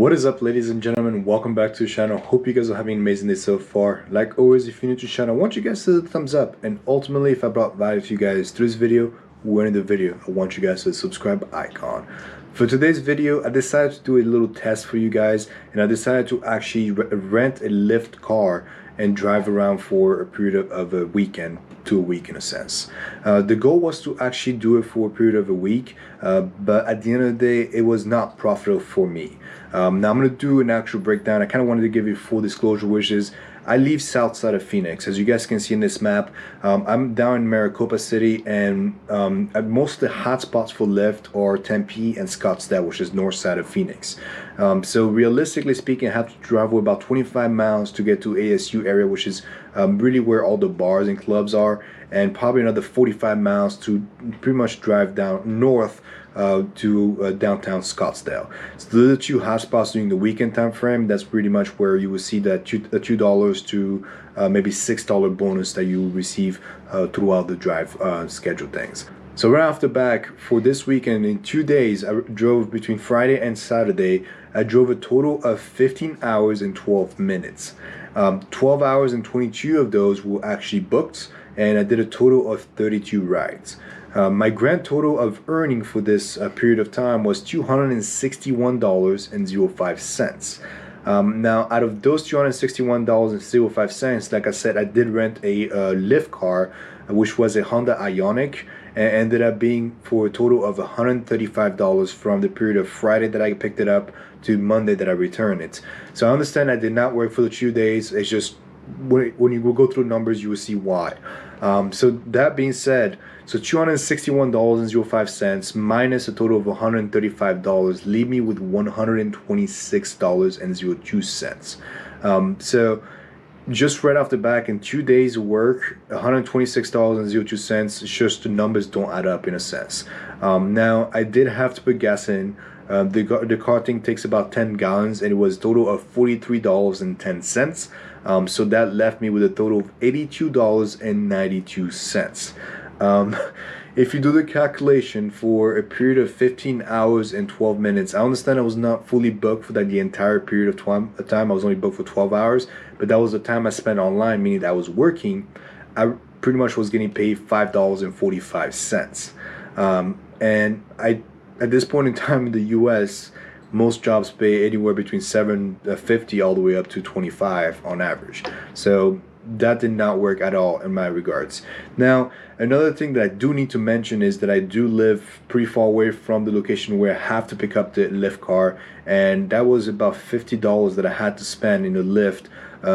What is up, ladies and gentlemen? Welcome back to the channel. Hope you guys are having an amazing day so far. Like always, if you're new to the channel, I want you guys to hit the thumbs up, and ultimately if I brought value to you guys through this video, we're in the video, I want you guys to hit the subscribe icon. For today's video, I decided to do a little test for you guys, and I decided to actually rent a Lyft car and drive around for a period of a weekend to a week in a sense. The goal was to actually do it for a period of a week, but at the end of the day, it was not profitable for me. Now I'm going to do an actual breakdown. I kind of wanted to give you full disclosure, which is I live south side of Phoenix. As you guys can see in this map, I'm down in Maricopa City, and most of the hotspots for Lyft are Tempe and Scottsdale, which is north side of Phoenix. So realistically speaking, I have to travel about 25 miles to get to ASU area, which is really where all the bars and clubs are, and probably another 45 miles to pretty much drive down north to downtown Scottsdale. So those are the two hotspots during the weekend time frame. That's pretty much where you will see that $2 to maybe $6 bonus that you will receive throughout the drive schedule things. So right off the back, for this weekend, in 2 days, I drove between Friday and Saturday. I drove a total of 15 hours and 12 minutes. 12 hours and 22 of those were actually booked, and I did a total of 32 rides. My grand total of earning for this period of time was $261.05. Now, out of those $261.05, like I said, I did rent a Lyft car, which was a Honda Ioniq, and ended up being for a total of $135 from the period of Friday that I picked it up to Monday that I returned it. So I understand I did not work for the 2 days. It's just when you will go through numbers, you will see why. So that being said, so $261.05 minus a total of $135 leave me with $126.02. So just right off the back, in 2 days of work, $126.02, it's just the numbers don't add up in a sense. Now, I did have to put gas in. The car thing takes about 10 gallons, and it was a total of $43.10. So that left me with a total of $82.92. If you do the calculation for a period of 15 hours and 12 minutes, I understand I was not fully booked for the entire period of time. I was only booked for 12 hours, but that was the time I spent online, meaning that I was working. I pretty much was getting paid $5.45. And at this point in time in the US, most jobs pay anywhere between $7.50 all the way up to $25 on average. So that did not work at all in my regards. Now, another thing that I do need to mention is that I do live pretty far away from the location where I have to pick up the Lyft car, and that was about $50 that I had to spend in the Lyft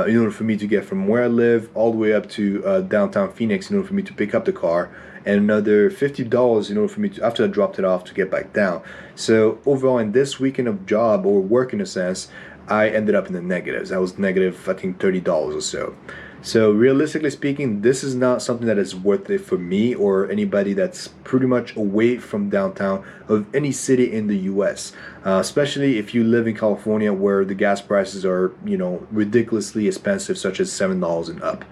in order for me to get from where I live all the way up to downtown Phoenix in order for me to pick up the car, and another $50 in order for me to, after I dropped it off, to get back down. So overall, in this weekend of job or work in a sense, I ended up in the negatives. I was negative, I think, $30 or so. So realistically speaking, this is not something that is worth it for me or anybody that's pretty much away from downtown of any city in the US, especially if you live in California where the gas prices are, ridiculously expensive, such as $7 and up.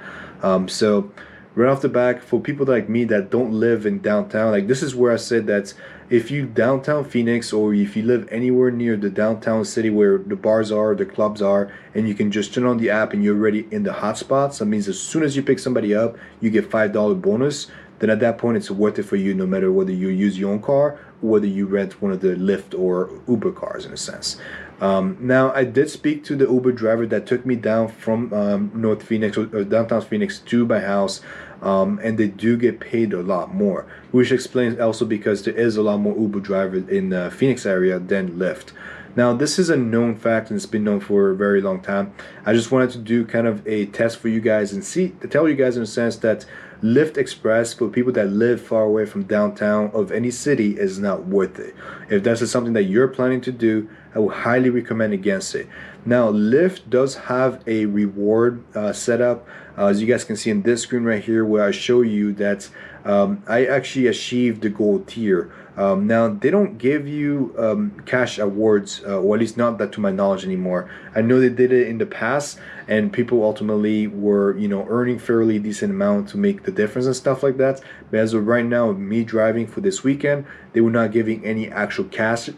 So right off the back, for people like me that don't live in downtown, like, this is where I said that if you downtown Phoenix, or if you live anywhere near the downtown city where the bars are, the clubs are, and you can just turn on the app and you're already in the hotspots, that means as soon as you pick somebody up, you get $5 bonus. Then at that point, it's worth it for you, no matter whether you use your own car or whether you rent one of the Lyft or Uber cars in a sense. Now, I did speak to the Uber driver that took me down from North Phoenix or downtown Phoenix to my house, and they do get paid a lot more, which explains also because there is a lot more Uber drivers in the Phoenix area than Lyft. Now, this is a known fact, and it's been known for a very long time. I just wanted to do kind of a test for you guys and tell you guys in a sense that Lyft Express for people that live far away from downtown of any city is not worth it. If that's something that you're planning to do, I would highly recommend against it. Now, Lyft does have a reward setup, as you guys can see in this screen right here, where I show you that I actually achieved the gold tier. Now they don't give you cash awards, or at least not that to my knowledge anymore. I know they did it in the past, and people ultimately were, earning fairly decent amount to make the difference and stuff like that. But as of right now, me driving for this weekend, they were not giving any actual cash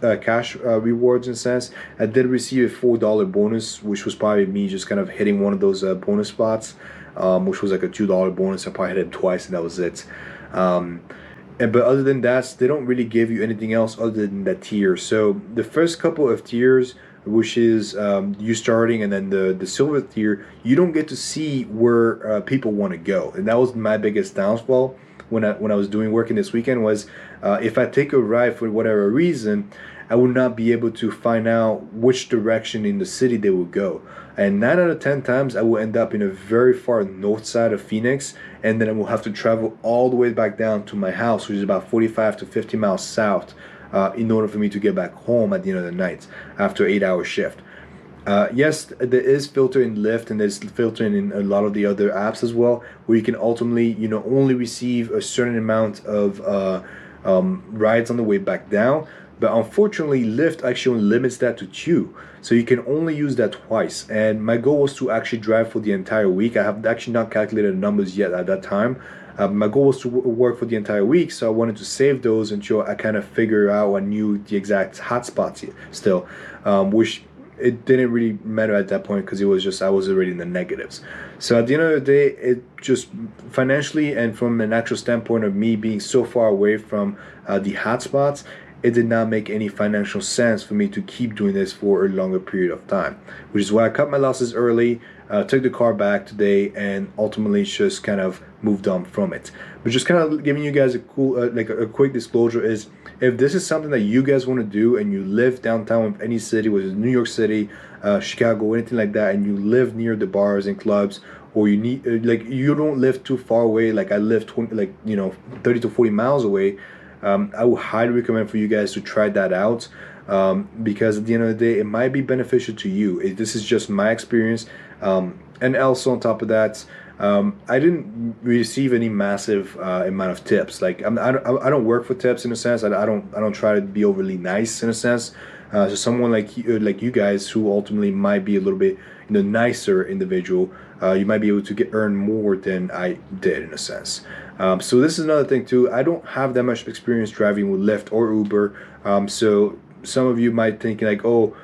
rewards in a sense. I did receive a $4 bonus, which was probably me just kind of hitting one of those bonus spots, which was like a $2 bonus. I probably hit it twice, and that was it. But other than that, they don't really give you anything else other than that tier. So the first couple of tiers, which is you starting, and then the silver tier, you don't get to see where people want to go, and that was my biggest downfall when I was doing working this weekend. Was if I take a ride for whatever reason, I would not be able to find out which direction in the city they would go. And 9 out of 10 times, I will end up in a very far north side of Phoenix, and then I will have to travel all the way back down to my house, which is about 45 to 50 miles south, in order for me to get back home at the end of the night after an 8-hour shift. Yes, there is filter in Lyft, and there's filtering in a lot of the other apps as well, where you can ultimately, only receive a certain amount of rides on the way back down. But unfortunately, Lyft actually limits that to 2. So you can only use that twice. And my goal was to actually drive for the entire week. I have actually not calculated the numbers yet at that time. My goal was to work for the entire week, so I wanted to save those until I kind of figure out I knew the exact hotspots still, which it didn't really matter at that point because it was just I was already in the negatives. So at the end of the day, it just financially and from an actual standpoint of me being so far away from the hotspots, it did not make any financial sense for me to keep doing this for a longer period of time, which is why I cut my losses early, took the car back today, and ultimately just kind of moved on from it. But just kind of giving you guys a cool, like a quick disclosure is, if this is something that you guys want to do and you live downtown of any city, whether it's New York City, Chicago, anything like that, and you live near the bars and clubs, or you need, like you don't live too far away, like I live 30 to 40 miles away, I would highly recommend for you guys to try that out, because at the end of the day, it might be beneficial to you. This is just my experience, and also on top of that, I didn't receive any massive amount of tips. Like I don't work for tips in a sense. I don't try to be overly nice in a sense. So someone like you guys who ultimately might be a little bit nicer individual, you might be able to earn more than I did in a sense. So this is another thing too. I don't have that much experience driving with Lyft or Uber. So some of you might think like, oh,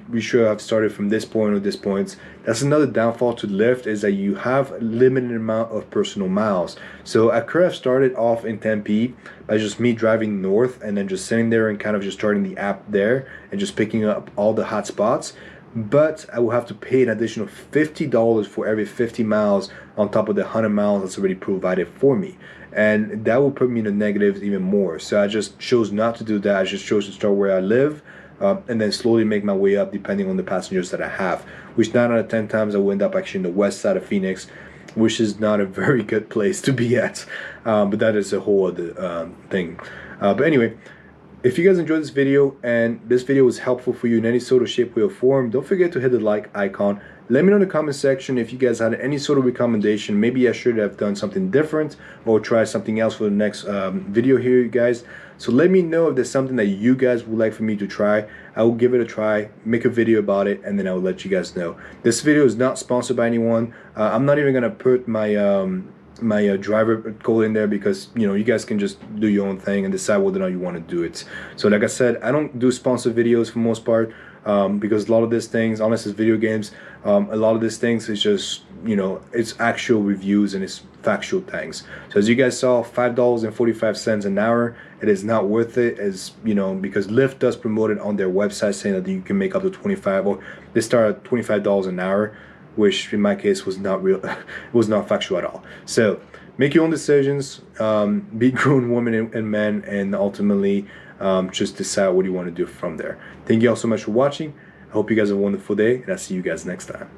we should have started from this point or this point. That's another downfall to Lyft, is that you have a limited amount of personal miles. So I could have started off in Tempe by just me driving north and then just sitting there and kind of just starting the app there and just picking up all the hot spots. But I will have to pay an additional $50 for every 50 miles on top of the 100 miles that's already provided for me. And that will put me in the negatives even more. So I just chose not to do that. I just chose to start where I live, and then slowly make my way up depending on the passengers that I have. Which 9 out of 10 times I will end up actually in the west side of Phoenix, which is not a very good place to be at. But that is a whole other thing. But anyway, if you guys enjoyed this video and this video was helpful for you in any sort of shape, way, or form, don't forget to hit the like icon. Let me know in the comment section if you guys had any sort of recommendation. Maybe I should have done something different or try something else for the next video here, you guys. So let me know if there's something that you guys would like for me to try. I will give it a try, make a video about it, and then I will let you guys know. This video is not sponsored by anyone. I'm not even gonna put my my driver code in there because you guys can just do your own thing and decide whether or not you want to do it. So like I said, I don't do sponsored videos for most part, because a lot of these things, unless it's video games, a lot of these things is just it's actual reviews and it's factual things. So as you guys saw, $5.45 an hour, it is not worth it, as because Lyft does promote it on their website, saying that you can make up to 25, or they start at $25 an hour, which in my case was not real. It was not factual at all. So make your own decisions, be grown women and men, and ultimately just decide what you want to do from there. Thank you all so much for watching. I hope you guys have a wonderful day, and I'll see you guys next time.